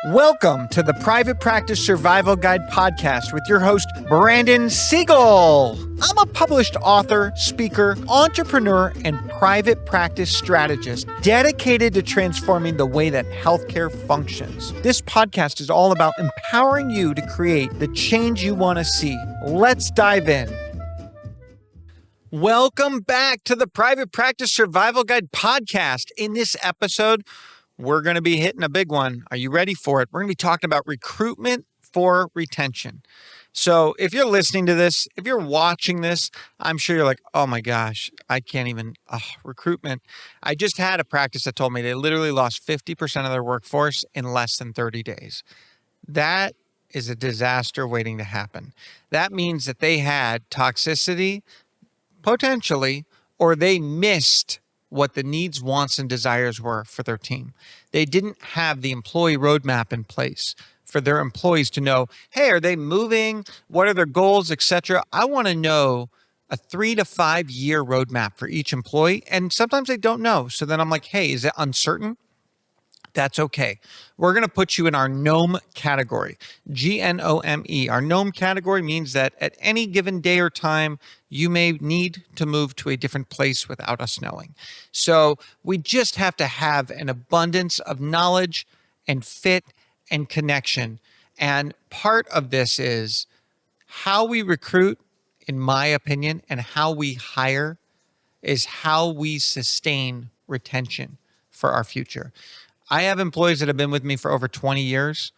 Welcome to the Private Practice Survival Guide podcast with your host, Brandon Seigel. I'm a published author, speaker, entrepreneur, and private practice strategist dedicated to transforming the way that healthcare functions. This podcast is all about empowering you to create the change you want to see. Let's dive in. Welcome back to the Private Practice Survival Guide podcast. In this episode, we're going to be hitting a big one. Are you ready for it? We're going to be talking about recruitment for retention. So if you're listening to this, if you're watching this, I'm sure you're like, oh my gosh, I can't even, recruitment. I just had a practice that told me they literally lost 50% of their workforce in less than 30 days. That is a disaster waiting to happen. That means that they had toxicity, potentially, or they missed what the needs, wants, and desires were for their team. They didn't have the employee roadmap in place for their employees to know, hey, are they moving? What are their goals, etc.? I want to know a 3 to 5 year roadmap for each employee. And sometimes they don't know. So then I'm like, hey, is it uncertain? That's okay. We're going to put you in our GNOME category, GNOME. Our GNOME category means that at any given day or time, you may need to move to a different place without us knowing. So we just have to have an abundance of knowledge and fit and connection. And part of this is how we recruit, in my opinion, and how we hire is how we sustain retention for our future. I have employees that have been with me for over 20 years.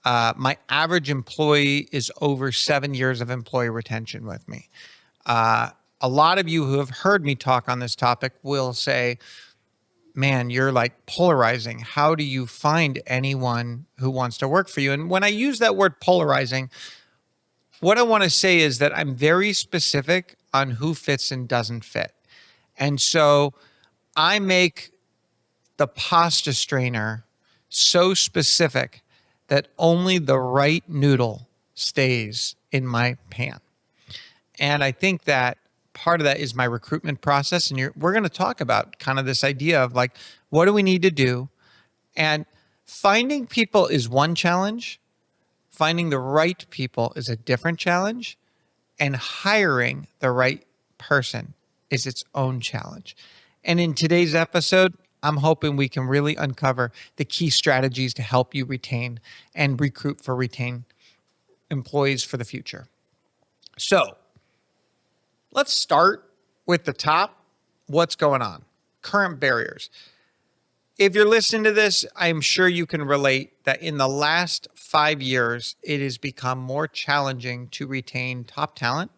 My average employee is over 7 years of employee retention with me. A lot of you who have heard me talk on this topic will say, man, you're like polarizing. How do you find anyone who wants to work for you? And when I use that word polarizing, what I want to say is that I'm very specific on who fits and doesn't fit. And so I make the pasta strainer so specific that only the right noodle stays in my pan. And I think that part of that is my recruitment process. And we're going to talk about kind of this idea of like, what do we need to do? And finding people is one challenge. Finding the right people is a different challenge. And hiring the right person is its own challenge. And in today's episode, I'm hoping we can really uncover the key strategies to help you retain and retain employees for the future. So let's start with the top. What's going on? Current barriers. If you're listening to this, I'm sure you can relate that in the last 5 years, it has become more challenging to retain top talent.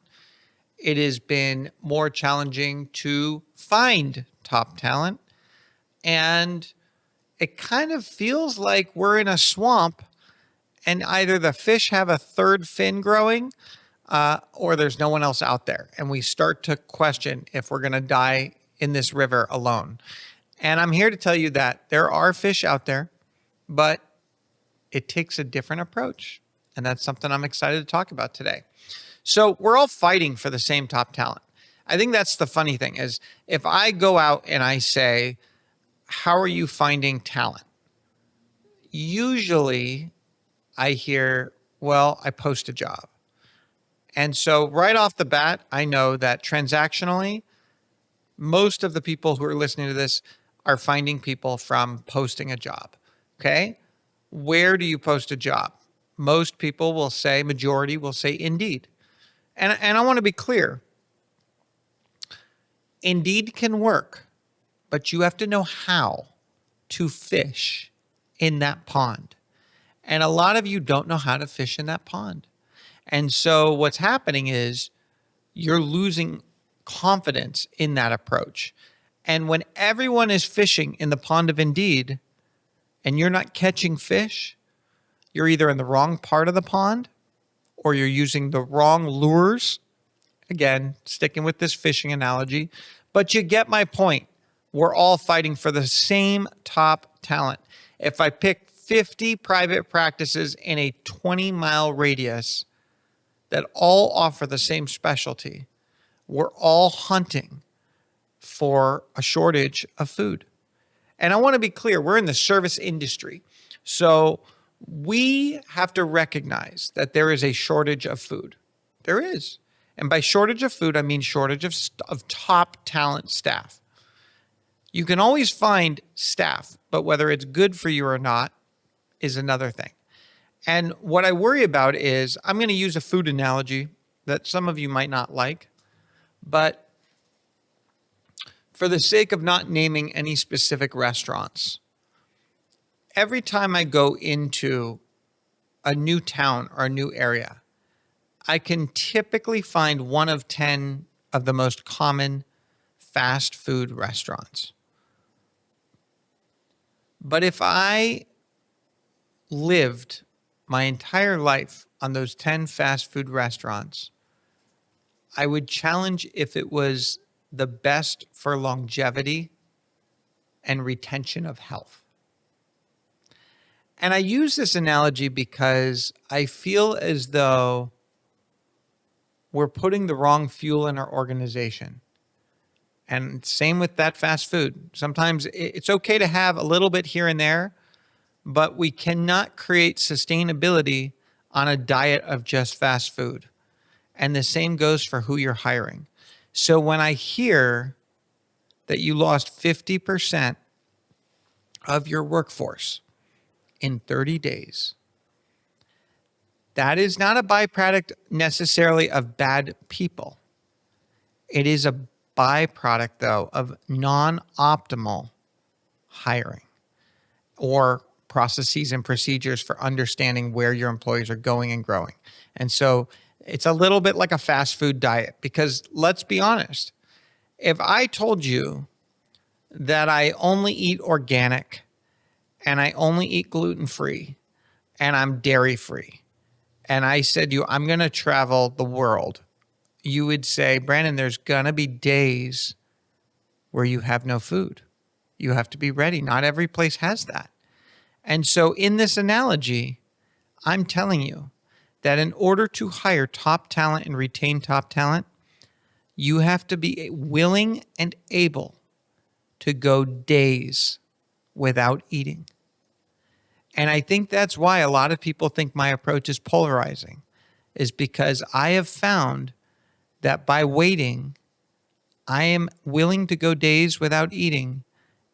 It has been more challenging to find top talent. And it kind of feels like we're in a swamp and either the fish have a third fin growing or there's no one else out there. And we start to question if we're going to die in this river alone. And I'm here to tell you that there are fish out there, but it takes a different approach. And that's something I'm excited to talk about today. So we're all fighting for the same top talent. I think that's the funny thing is if I go out and I say, how are you finding talent? Usually I hear, well, I post a job. And so right off the bat, I know that transactionally, most of the people who are listening to this are finding people from posting a job. Okay. Where do you post a job? Most people will say, majority will say Indeed. And I want to be clear. Indeed can work. But you have to know how to fish in that pond. And a lot of you don't know how to fish in that pond. And so what's happening is you're losing confidence in that approach. And when everyone is fishing in the pond of Indeed and you're not catching fish, you're either in the wrong part of the pond or you're using the wrong lures. Again, sticking with this fishing analogy, but you get my point. We're all fighting for the same top talent. If I pick 50 private practices in a 20-mile radius that all offer the same specialty, we're all hunting for a shortage of food. And I want to be clear, we're in the service industry. So We have to recognize that there is a shortage of food. There is. And by shortage of food, I mean shortage of top talent staff. You can always find staff, but whether it's good for you or not is another thing. And what I worry about is, I'm going to use a food analogy that some of you might not like, but for the sake of not naming any specific restaurants, every time I go into a new town or a new area, I can typically find one of 10 of the most common fast food restaurants. But if I lived my entire life on those 10 fast food restaurants, I would challenge if it was the best for longevity and retention of health. And I use this analogy because I feel as though we're putting the wrong fuel in our organization. And same with that fast food. Sometimes it's okay to have a little bit here and there, but we cannot create sustainability on a diet of just fast food. And the same goes for who you're hiring. So when I hear that you lost 50% of your workforce in 30 days, that is not a byproduct necessarily of bad people. It is a byproduct, though, of non-optimal hiring or processes and procedures for understanding where your employees are going and growing. And so it's a little bit like a fast food diet, because let's be honest, if I told you that I only eat organic and I only eat gluten-free and I'm dairy-free, and I said to you, I'm going to travel the world, you would say, Brandon, there's going to be days where you have no food. You have to be ready. Not every place has that. And so in this analogy, I'm telling you that in order to hire top talent and retain top talent, you have to be willing and able to go days without eating. And I think that's why a lot of people think my approach is polarizing, is because I have found that by waiting, I am willing to go days without eating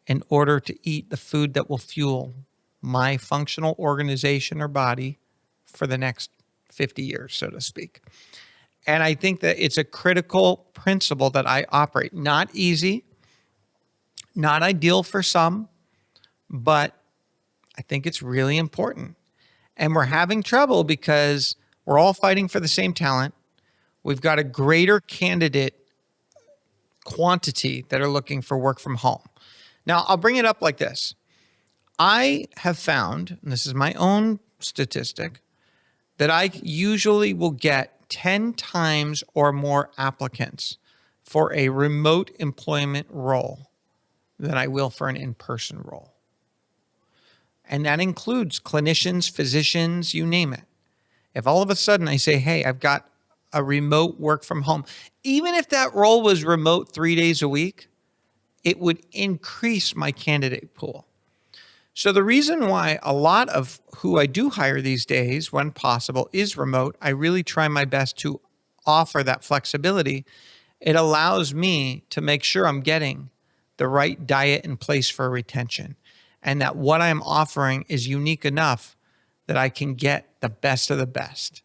in order to eat the food that will fuel my functional organization or body for the next 50 years, so to speak. And I think that it's a critical principle that I operate. Not easy, not ideal for some, but I think it's really important. And we're having trouble because we're all fighting for the same talent. We've got a greater candidate quantity that are looking for work from home. Now, I'll bring it up like this. I have found, and this is my own statistic, that I usually will get 10 times or more applicants for a remote employment role than I will for an in-person role. And that includes clinicians, physicians, you name it. If all of a sudden I say, hey, I've got a remote work from home, even if that role was remote 3 days a week, it would increase my candidate pool. So the reason why a lot of who I do hire these days, when possible, is remote, I really try my best to offer that flexibility. It allows me to make sure I'm getting the right diet in place for retention, and that what I'm offering is unique enough that I can get the best of the best.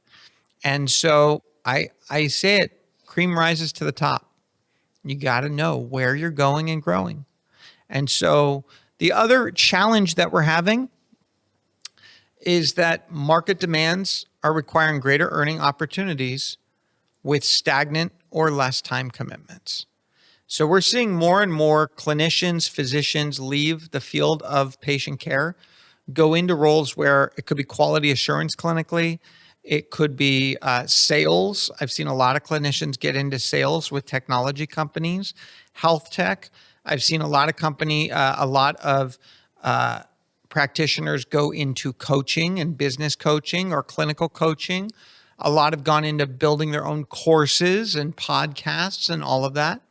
And so I say it, cream rises to the top. You got to know where you're going and growing. And so the other challenge that we're having is that market demands are requiring greater earning opportunities with stagnant or less time commitments. So we're seeing more and more clinicians, physicians leave the field of patient care, go into roles where it could be quality assurance clinically. It could be sales. I've seen a lot of clinicians get into sales with technology companies, health tech. I've seen a lot of practitioners go into coaching and business coaching or clinical coaching. A lot have gone into building their own courses and podcasts and all of that.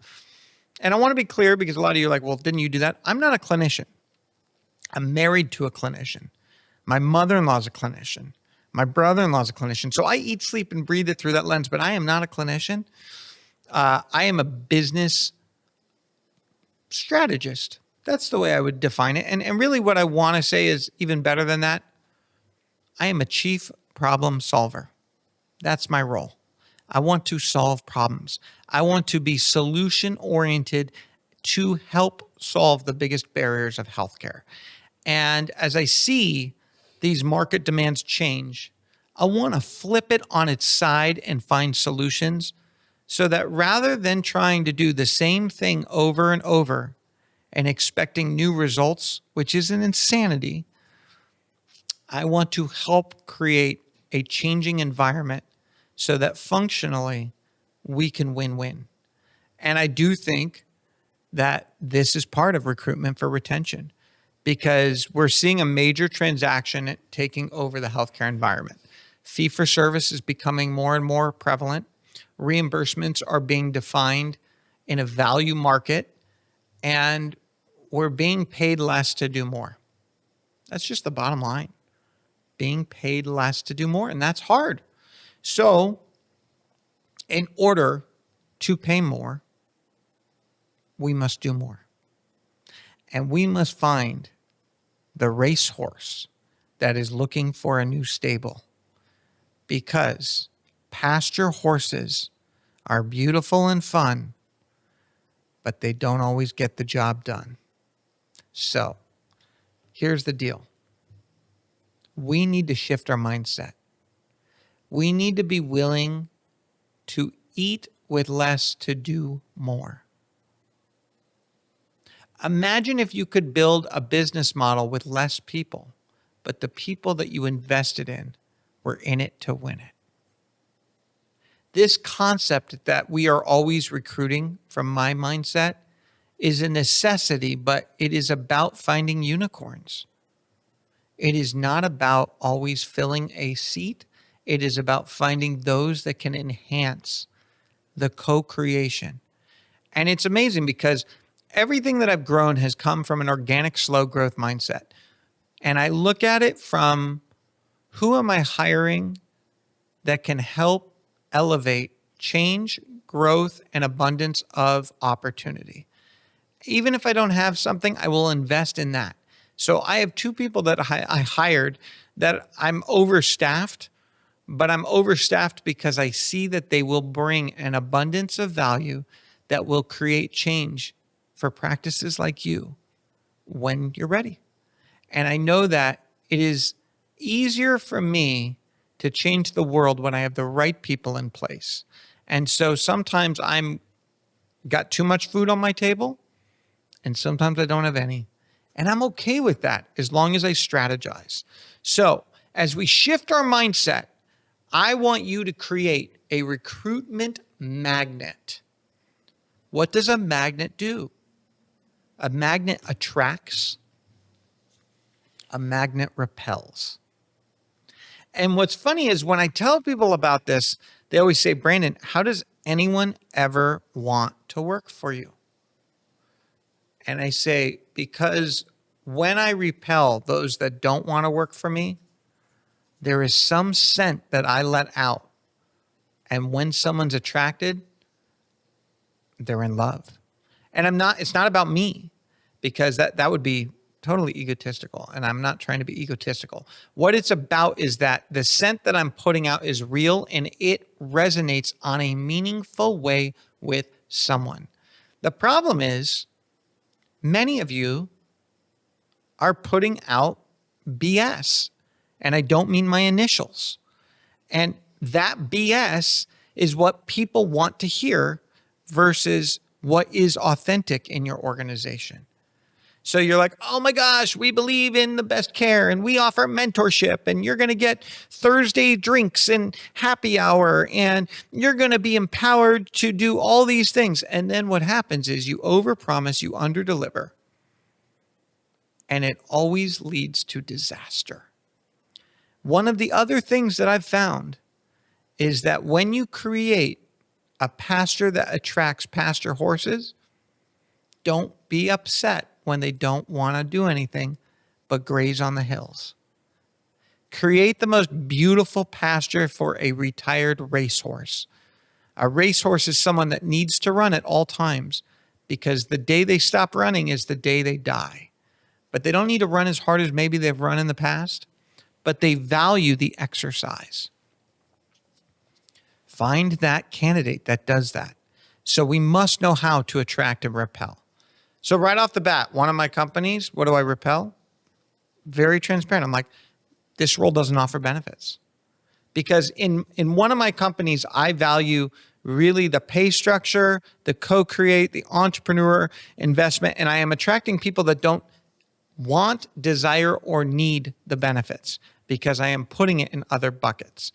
And I want to be clear, because a lot of you are like, well, didn't you do that? I'm not a clinician. I'm married to a clinician. My mother-in-law is a clinician. My brother-in-law is a clinician. So I eat, sleep, and breathe it through that lens, but I am not a clinician. I am a business strategist. That's the way I would define it. And really what I want to say is even better than that. I am a chief problem solver. That's my role. I want to solve problems. I want to be solution oriented to help solve the biggest barriers of healthcare. And as I see these market demands change, I want to flip it on its side and find solutions so that rather than trying to do the same thing over and over and expecting new results, which is an insanity, I want to help create a changing environment so that functionally we can win-win. And I do think that this is part of recruitment for retention because we're seeing a major transaction taking over the healthcare environment. Fee for service is becoming more and more prevalent. Reimbursements are being defined in a value market, and we're being paid less to do more. That's just the bottom line. Being paid less to do more, and that's hard. So in order to pay more, we must do more. And we must find the racehorse that is looking for a new stable, because pasture horses are beautiful and fun, but they don't always get the job done. So here's the deal. We need to shift our mindset. We need to be willing to eat with less to do more. Imagine if you could build a business model with less people, but the people that you invested in were in it to win it. This concept that we are always recruiting, from my mindset, is a necessity, but it is about finding unicorns. It is not about always filling a seat. It is about finding those that can enhance the co-creation. And it's amazing because everything that I've grown has come from an organic, slow growth mindset. And I look at it from, who am I hiring that can help elevate change, growth, and abundance of opportunity? Even if I don't have something, I will invest in that. So I have two people that I hired that I'm overstaffed, but I'm overstaffed because I see that they will bring an abundance of value that will create change for practices like you when you're ready. And I know that it is easier for me to change the world when I have the right people in place. And so sometimes I'm got too much food on my table, and sometimes I don't have any. And I'm okay with that as long as I strategize. So as we shift our mindset, I want you to create a recruitment magnet. What does a magnet do? A magnet attracts. A magnet repels. And what's funny is when I tell people about this, they always say, Brandon, how does anyone ever want to work for you? And I say, because when I repel those that don't want to work for me, there is some scent that I let out. And when someone's attracted, they're in love. And it's not about me, because that would be totally egotistical. And I'm not trying to be egotistical. What it's about is that the scent that I'm putting out is real and it resonates on a meaningful way with someone. The problem is, many of you are putting out BS. And I don't mean my initials. And that BS is what people want to hear versus what is authentic in your organization. So you're like, oh my gosh, we believe in the best care and we offer mentorship and you're going to get Thursday drinks and happy hour and you're going to be empowered to do all these things. And then what happens is you overpromise, you underdeliver, and it always leads to disaster. One of the other things that I've found is that when you create a pasture that attracts pasture horses, don't be upset when they don't want to do anything but graze on the hills. Create the most beautiful pasture for a retired racehorse. A racehorse is someone that needs to run at all times because the day they stop running is the day they die. But they don't need to run as hard as maybe they've run in the past, but they value the exercise. Find that candidate that does that. So we must know how to attract and repel. So right off the bat, one of my companies, what do I repel? Very transparent. I'm like, this role doesn't offer benefits. Because in one of my companies, I value really the pay structure, the co-create, the entrepreneur investment, and I am attracting people that don't want, desire, or need the benefits because I am putting it in other buckets.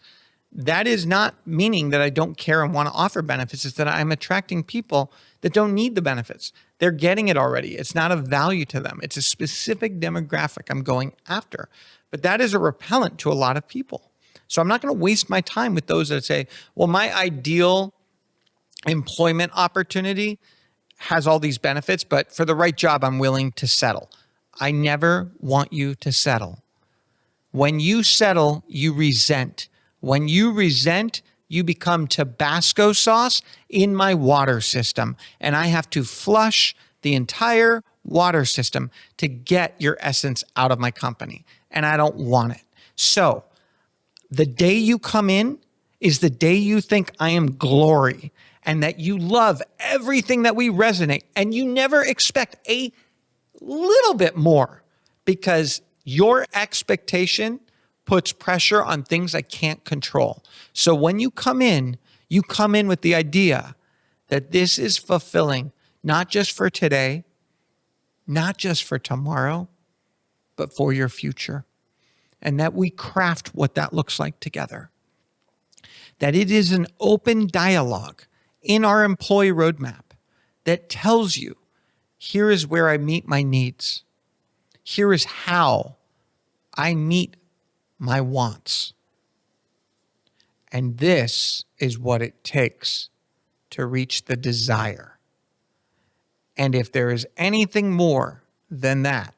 That is not meaning that I don't care and want to offer benefits. It's that I'm attracting people that don't need the benefits. They're getting it already. It's not of value to them. It's a specific demographic I'm going after. But that is a repellent to a lot of people. So I'm not going to waste my time with those that say, well, my ideal employment opportunity has all these benefits, but for the right job, I'm willing to settle. I never want you to settle. When you settle, you resent. When you resent, you become Tabasco sauce in my water system, and I have to flush the entire water system to get your essence out of my company, and I don't want it. So the day you come in is the day you think I am glory and that you love everything that we resonate, and you never expect a little bit more because your expectation puts pressure on things I can't control. So when you come in with the idea that this is fulfilling, not just for today, not just for tomorrow, but for your future. And that we craft what that looks like together. That it is an open dialogue in our employee roadmap that tells you, here is where I meet my needs. Here is how I meet my wants. And this is what it takes to reach the desire. And if there is anything more than that,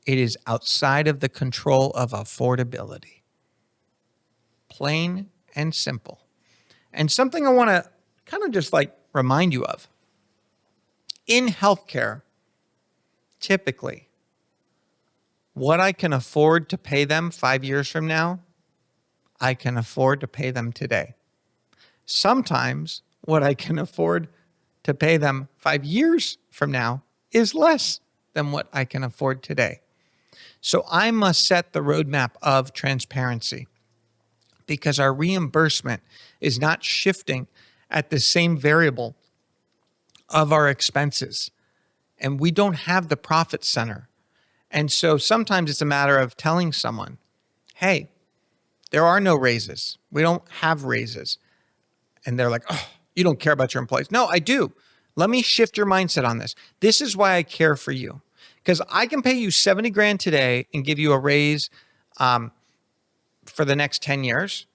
it is outside of the control of affordability. Plain and simple. And something I want to kind of just like remind you of. In healthcare, typically, what I can afford to pay them 5 years from now, I can afford to pay them today. Sometimes what I can afford to pay them 5 years from now is less than what I can afford today. So I must set the roadmap of transparency because our reimbursement is not shifting at the same variable of our expenses. And we don't have the profit center. And so sometimes it's a matter of telling someone, hey, there are no raises. We don't have raises. And they're like, oh, you don't care about your employees. No, I do. Let me shift your mindset on this. This is why I care for you. Because I can pay you 70 grand today and give you a raise for the next 10 years.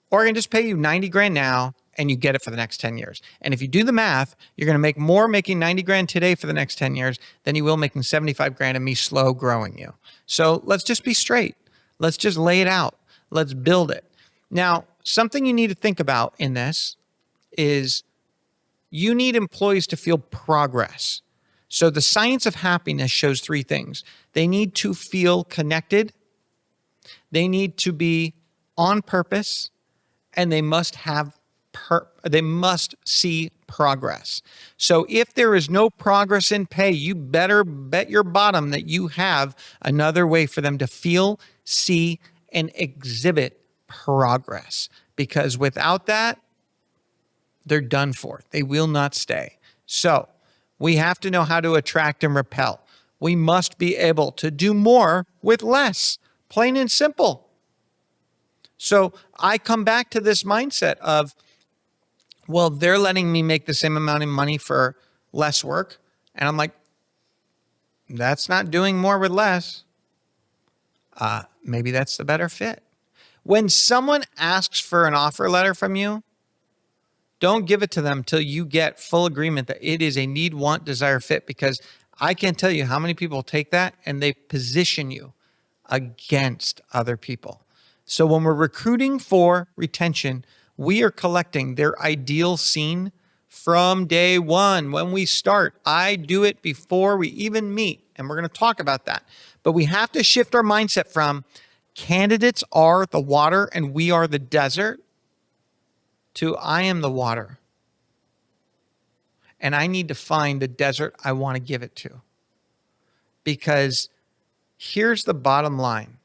Or I can just pay you 90 grand now and you get it for the next 10 years. And if you do the math, you're going to make more making 90 grand today for the next 10 years than you will making 75 grand and me slow growing you. So let's just be straight. Let's just lay it out. Let's build it. Now, something you need to think about in this is you need employees to feel progress. So the science of happiness shows three things. They need to feel connected, they need to be on purpose, and they must see progress. So if there is no progress in pay, you better bet your bottom that you have another way for them to feel, see, and exhibit progress. Because without that, they're done for. They will not stay. So we have to know how to attract and repel. We must be able to do more with less, plain and simple. So I come back to this mindset of, well, they're letting me make the same amount of money for less work. And I'm like, that's not doing more with less. Maybe that's the better fit. When someone asks for an offer letter from you, don't give it to them till you get full agreement that it is a need, want, desire, fit, because I can't tell you how many people take that and they position you against other people. So when we're recruiting for retention, we are collecting their ideal scene from day one. When we start, I do it before we even meet, and we're going to talk about that. But we have to shift our mindset from candidates are the water and we are the desert to I am the water. And I need to find the desert I want to give it to. Because here's the bottom line.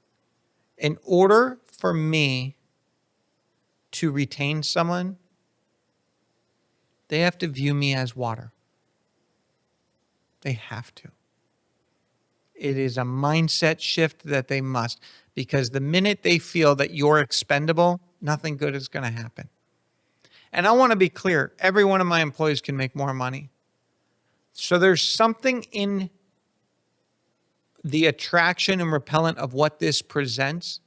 In order for me to retain someone, they have to view me as water. They have to. It is a mindset shift that they must, because the minute they feel that you're expendable, nothing good is going to happen. And I want to be clear, every one of my employees can make more money. So there's something in the attraction and repellent of what this presents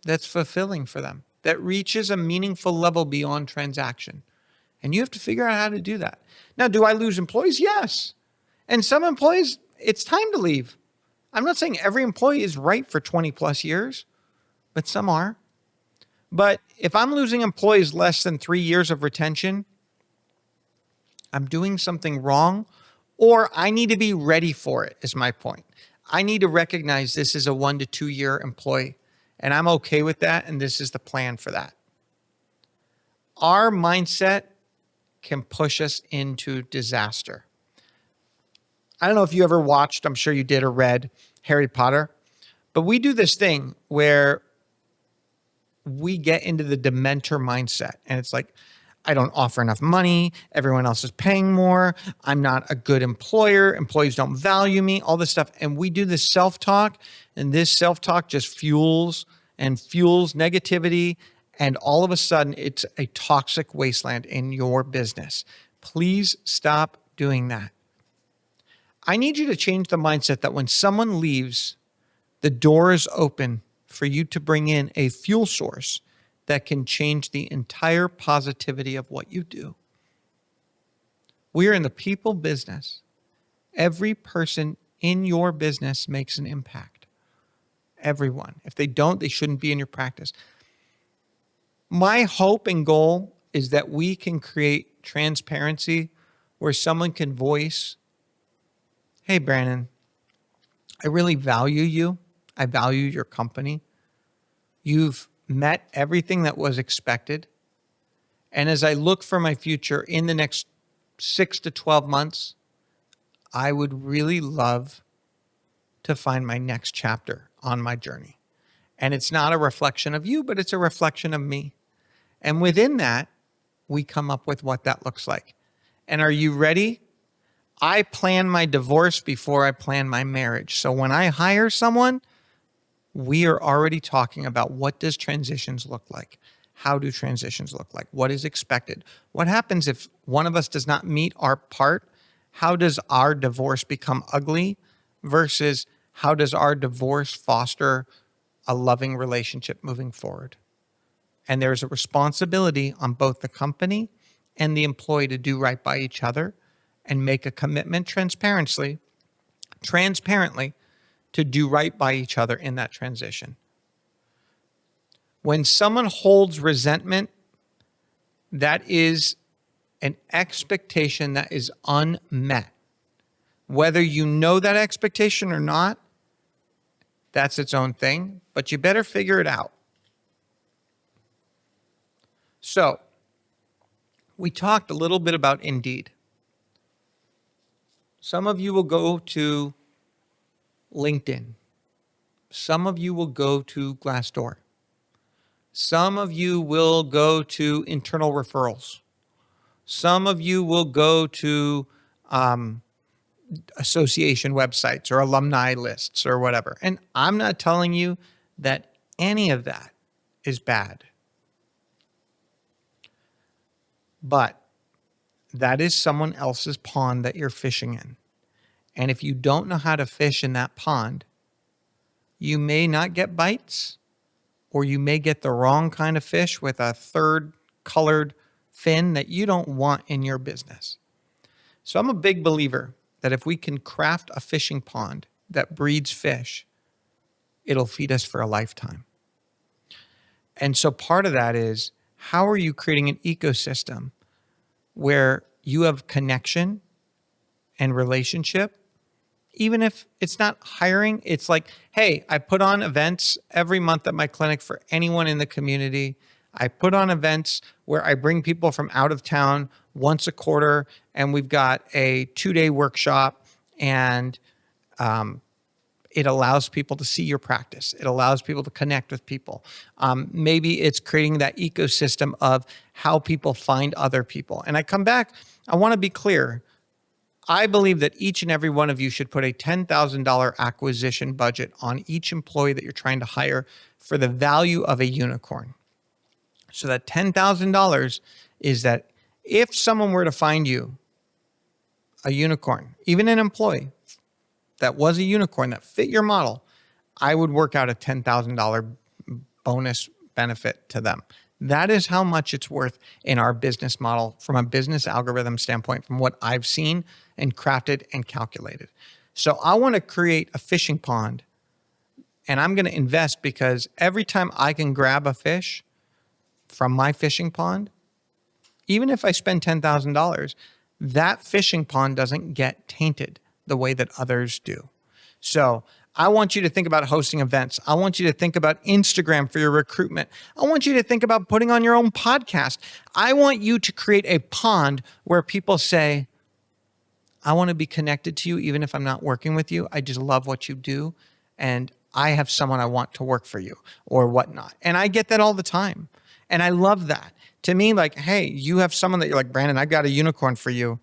that's fulfilling for them, that reaches a meaningful level beyond transaction. And you have to figure out how to do that. Now, do I lose employees? Yes. And some employees, it's time to leave. I'm not saying every employee is right for 20 plus years, but some are. But if I'm losing employees less than 3 years of retention, I'm doing something wrong, or I need to be ready for it, is my point. I need to recognize this is a 1 to 2 year employee, and I'm okay with that, and this is the plan for that. Our mindset can push us into disaster. I don't know if you ever watched, I'm sure you did or read Harry Potter, but we do this thing where we get into the Dementor mindset. And it's like, I don't offer enough money. Everyone else is paying more. I'm not a good employer. Employees don't value me, all this stuff. And we do this self-talk, and this self-talk just fuels negativity. And all of a sudden, it's a toxic wasteland in your business. Please stop doing that. I need you to change the mindset that when someone leaves, the door is open for you to bring in a fuel source that can change the entire positivity of what you do. We're in the people business. Every person in your business makes an impact. Everyone. If they don't, they shouldn't be in your practice. My hope and goal is that we can create transparency where someone can voice, hey, Brandon, I really value you. I value your company. You've met everything that was expected. And as I look for my future in the next 6 to 12 months, I would really love to find my next chapter on my journey. And it's not a reflection of you, but it's a reflection of me. And within that, we come up with what that looks like. And are you ready? I plan my divorce before I plan my marriage. So when I hire someone, we are already talking about what does transitions look like? How do transitions look like? What is expected? What happens if one of us does not meet our part? How does our divorce become ugly versus how does our divorce foster a loving relationship moving forward? And there's a responsibility on both the company and the employee to do right by each other and make a commitment transparently to do right by each other in that transition. When someone holds resentment, that is an expectation that is unmet. Whether you know that expectation or not, that's its own thing, but you better figure it out. So, we talked a little bit about Indeed. Some of you will go to LinkedIn. Some of you will go to Glassdoor. Some of you will go to internal referrals. Some of you will go to association websites or alumni lists or whatever. And I'm not telling you that any of that is bad. But that is someone else's pond that you're fishing in. And if you don't know how to fish in that pond, you may not get bites, or you may get the wrong kind of fish with a third colored fin that you don't want in your business. So I'm a big believer that if we can craft a fishing pond that breeds fish, it'll feed us for a lifetime. And so part of that is, how are you creating an ecosystem where you have connection and relationship? Even if it's not hiring, it's like, hey, I put on events every month at my clinic for anyone in the community. I put on events where I bring people from out of town once a quarter, and we've got a 2-day workshop, and it allows people to see your practice. It allows people to connect with people. Maybe it's creating that ecosystem of how people find other people. And I come back, I want to be clear. I believe that each and every one of you should put a $10,000 acquisition budget on each employee that you're trying to hire for the value of a unicorn. So that $10,000 is that if someone were to find you a unicorn, even an employee that was a unicorn that fit your model, I would work out a $10,000 bonus benefit to them. That is how much it's worth in our business model from a business algorithm standpoint, from what I've seen and crafted and calculated. So I want to create a fishing pond, and I'm going to invest, because every time I can grab a fish from my fishing pond, even if I spend $10,000, that fishing pond doesn't get tainted the way that others do. So I want you to think about hosting events. I want you to think about Instagram for your recruitment. I want you to think about putting on your own podcast. I want you to create a pond where people say, I want to be connected to you even if I'm not working with you. I just love what you do, and I have someone I want to work for you or whatnot. And I get that all the time. And I love that. To me, like, hey, you have someone that you're like, Brandon, I've got a unicorn for you.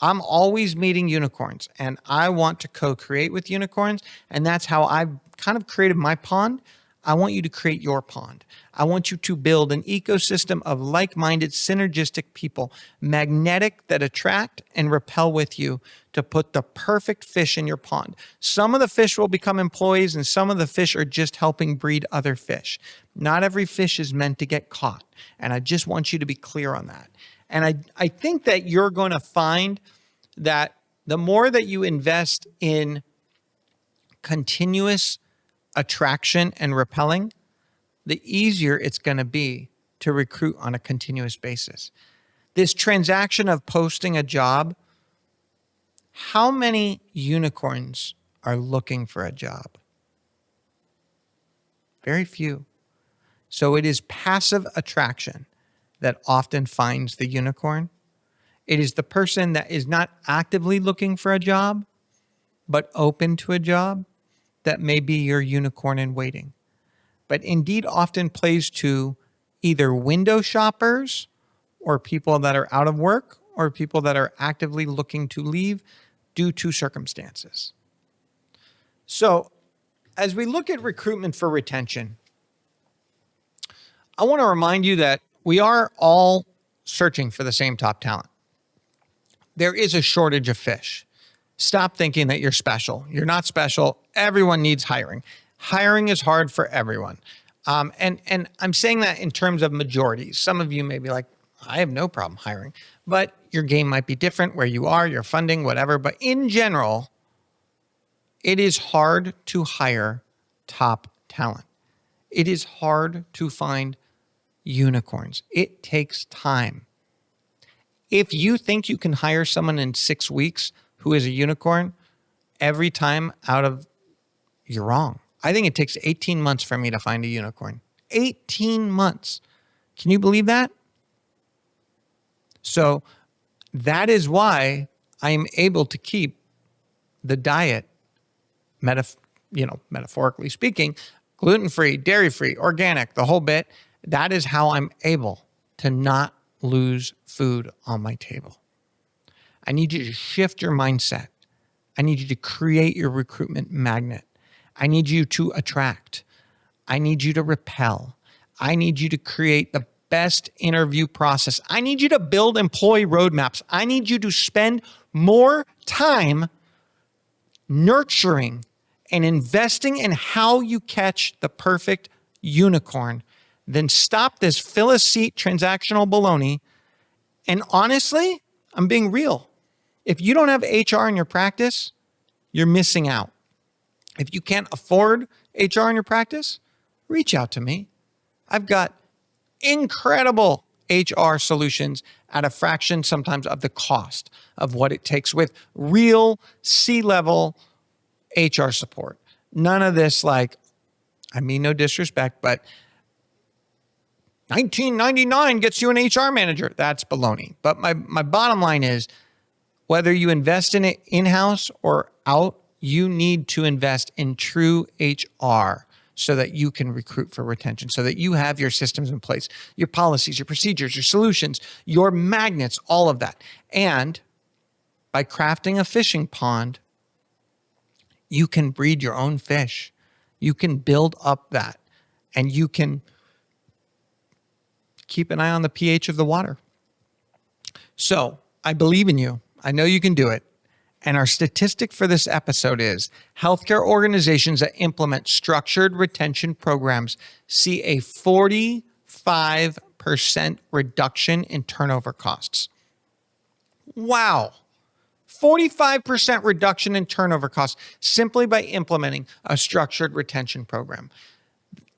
I'm always meeting unicorns, and I want to co-create with unicorns. And that's how I've kind of created my pond. I want you to create your pond. I want you to build an ecosystem of like-minded, synergistic people, magnetic, that attract and repel with you, to put the perfect fish in your pond. Some of the fish will become employees, and some of the fish are just helping breed other fish. Not every fish is meant to get caught. And I just want you to be clear on that. And I think that you're going to find that the more that you invest in continuous attraction and repelling, the easier it's going to be to recruit on a continuous basis. This transaction of posting a job, how many unicorns are looking for a job? Very few. So it is passive attraction that often finds the unicorn. It is the person that is not actively looking for a job, but open to a job, that may be your unicorn in waiting. But Indeed often plays to either window shoppers, or people that are out of work, or people that are actively looking to leave due to circumstances. So as we look at recruitment for retention, I want to remind you that we are all searching for the same top talent. There is a shortage of fish. Stop thinking that you're special. You're not special. Everyone needs hiring. Hiring is hard for everyone. And I'm saying that in terms of majorities. Some of you may be like, I have no problem hiring, but your game might be different where you are, your funding, whatever. But in general, it is hard to hire top talent. It is hard to find unicorns. It takes time. If you think you can hire someone in 6 weeks who is a unicorn every time you're wrong. I think it takes 18 months for me to find a unicorn. 18 months. Can you believe that? So that is why I am able to keep the diet, metaphorically speaking, gluten-free, dairy-free, organic, the whole bit. That is how I'm able to not lose food on my table. I need you to shift your mindset. I need you to create your recruitment magnet. I need you to attract. I need you to repel. I need you to create the best interview process. I need you to build employee roadmaps. I need you to spend more time nurturing and investing in how you catch the perfect unicorn. Then stop this fill a seat transactional baloney. And honestly, I'm being real. If you don't have HR in your practice, you're missing out. If you can't afford HR in your practice? Reach out to me. I've got incredible HR solutions at a fraction sometimes of the cost of what it takes with real C-level HR support. None of this I mean no disrespect, but $19.99 gets you an HR manager. That's baloney. But my bottom line is, whether you invest in it in-house or out, you need to invest in true HR so that you can recruit for retention, so that you have your systems in place, your policies, your procedures, your solutions, your magnets, all of that. And by crafting a fishing pond, you can breed your own fish. You can build up that, and you can keep an eye on the pH of the water. So I believe in you. I know you can do it. And our statistic for this episode is healthcare organizations that implement structured retention programs see a 45% reduction in turnover costs. Wow. 45% reduction in turnover costs simply by implementing a structured retention program.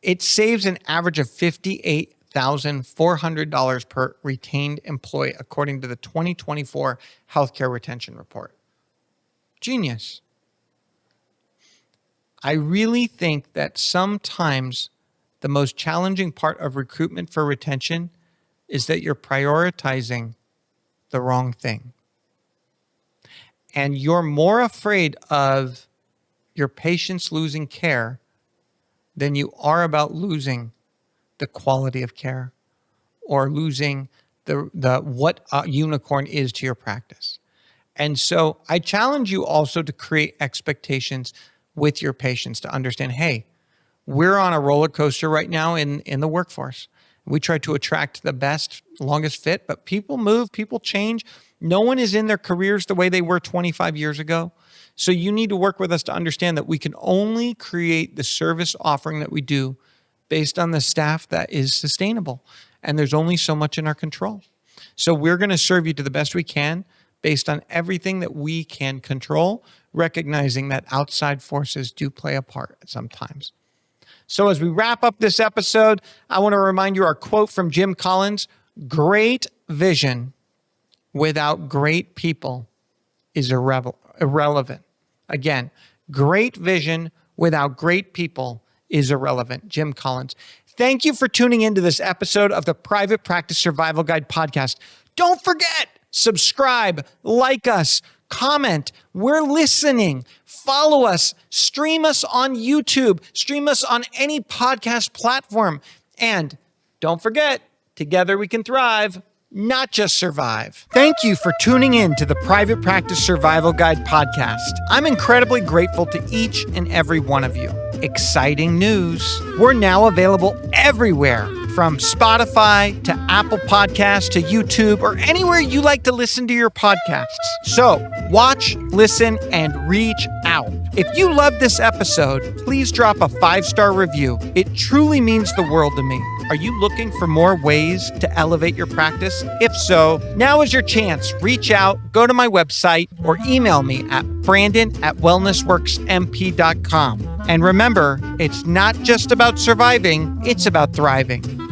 It saves an average of $58,400 per retained employee, according to the 2024 Healthcare Retention Report. Genius. I really think that sometimes the most challenging part of recruitment for retention is that you're prioritizing the wrong thing. And you're more afraid of your patients losing care than you are about losing the quality of care or losing the what a unicorn is to your practice. And so I challenge you also to create expectations with your patients to understand, hey, we're on a roller coaster right now in the workforce. We try to attract the best, longest fit, but people move, people change. No one is in their careers the way they were 25 years ago. So you need to work with us to understand that we can only create the service offering that we do based on the staff that is sustainable. And there's only so much in our control. So we're going to serve you to the best we can based on everything that we can control, recognizing that outside forces do play a part sometimes. So as we wrap up this episode, I want to remind you our quote from Jim Collins: great vision without great people is irrelevant. Again, great vision without great people is irrelevant. Jim Collins. Thank you for tuning into this episode of the Private Practice Survival Guide podcast. Don't forget, subscribe, like us, comment. We're listening. Follow us. Stream us on YouTube. Stream us on any podcast platform. And don't forget, together we can thrive, not just survive. Thank you for tuning in to the Private Practice Survival Guide podcast. I'm incredibly grateful to each and every one of you. Exciting news. We're now available everywhere, from Spotify to Apple Podcasts to YouTube or anywhere you like to listen to your podcasts. So watch, listen, and reach out. If you loved this episode, please drop a 5-star review. It truly means the world to me. Are you looking for more ways to elevate your practice? If so, now is your chance. Reach out, go to my website, or email me at brandon@wellnessworksmp.com. And remember, it's not just about surviving, it's about thriving.